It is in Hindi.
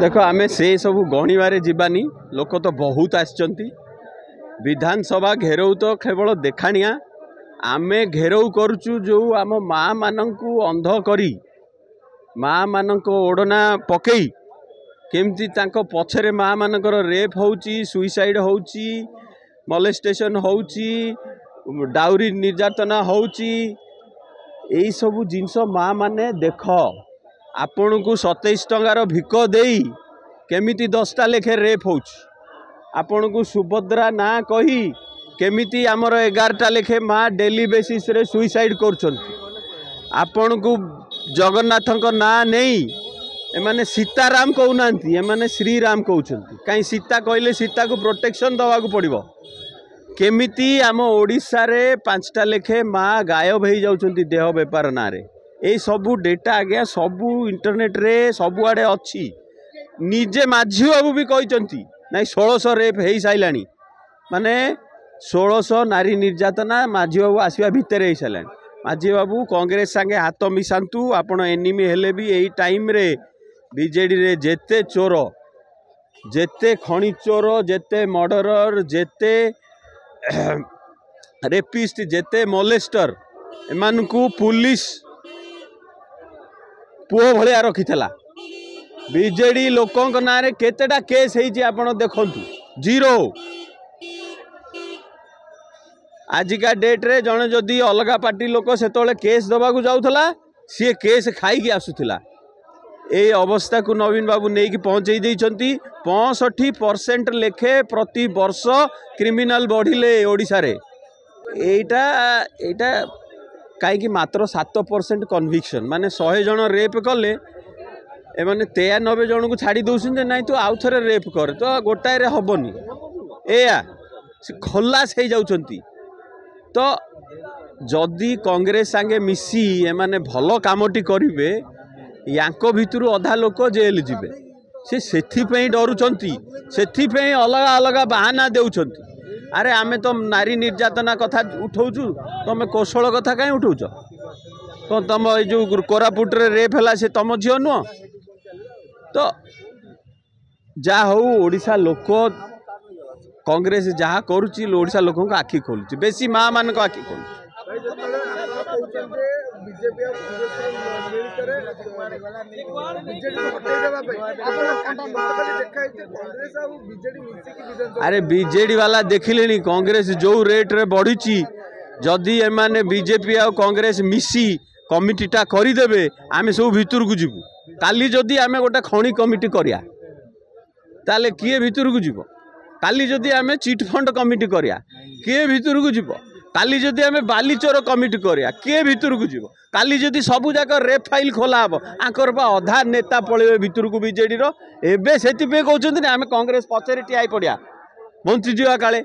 देख आम से सब गणिबारे जीवानी लोक तो बहुत आसचंती विधानसभा घेराव तो केवल देखाणिया आमे घेराव करुचु जो आम माँ मानू अंध करी माँ मानक ओढ़ना पकई केमती तांको पछरे माँ मानकर रेप होउची सुइसाइड होउची मोलेस्टेशन होउची डाउरी निर्यातना होउची यही सब जिनस माँ माने देख आपण को 27 टंकार भिक देई केमिति 10टा लेखे रेप होउची आपण को सुभद्रा ना कही केमिति आमर 11टा लेखे माँ डेली बेसिस रे सुइसाइड करछंती आपण को जगन्नाथ ना नहीं एमाने सीताराम कहूना एमाने श्रीराम कहते कहीं सीता कहले सीता को प्रोटेक्शन दवा को पड़ो केमिति आम ओडिशा रे 5टा लेखे माँ गायब हो जाउछंती देह बेपार ना रे ए सबू डेटा आज्ञा सबू इंटरनेट रे सबू आड़े अच्छी निजे माझी बाबू भी कहते नाई 1600 रेप हो साराणी माने 1600 नारी निर्यातना माझी बाबू आसवा भितर हो सारा माझी बाबू कांग्रेस संगे हाथ मिसातु आपण एनिमी हेले भी यही टाइम रे बीजेडी रे जेते चोर जेते खणी चोर जेते मर्डरर जेते रेपिस्ट जेते मोलेस्टर एमानकु पुलिस पुओ भलिया रखिथला बीजेडी लोकंक नारे केतेटा केस हेइछि आपण देखंतु जीरो आजिका डेट रे जने जदि अलगा पार्टी लोक सेतोले केस दबाकू जाउथला सी केस खाई आसुथला ए अवस्था को नवीन बाबू नहीं कि पहुँचे देइछंती 65% लेखे प्रति वर्ष क्रिमिनल बढ़िले ओडिशा रे एटा एटा कहीं मात्र 7% कन्विक्शन माने 100 जन रेप कले एमाने 93 जन को छाड़ी दौसन ना तू आउ थे रेप कर तो गोटाए रे हबनी एया खलास हो जाउछंती तो जदि कांग्रेस संगे मिसी एमाने भल कामटी करिवे यांको भितरु अधा लोक जेल जीवे से सेथिपई डरुचंती सेथिपई अलग अलग बहाना देउछंती अरे आमे तो नारी निर्यातना कथा उठाउछु तमे कौशल कथा कहीं उठाउछ तो तुम जो कोरापुट रे रेप हला से तुम झियो नुह तो जा हो ओडिशा लोक कांग्रेस जहाँ करुच्ची ओडिशा लोक आखि खोलुची बेसी माँ मान आखि खोलुची अरे बीजेडी वाला देखिले कांग्रेस जो रेट रे बढ़ी जदि एमाने बीजेपी आ कांग्रेस मिसी कमिटीटा करदेवे आमे सब भितर को जीवु काली जदि आमे गोटे खणी कमिटी करिया ताले किए भितर को जीव काली जदि आमे चिट फंड कमिटी करिया किए भितर को जीव काली जदि आमे बालीचोर कमिटी करिया किए भितर को जीव काली जदि सबू जाक रेप फाइल खोला हम आंकर बा अधा नेता पड़े भितर को बीजेडी रो एबे सेति पे कहउछंती ना आमे कांग्रेस पछरे टियाई पड़िया बंची जीवा काले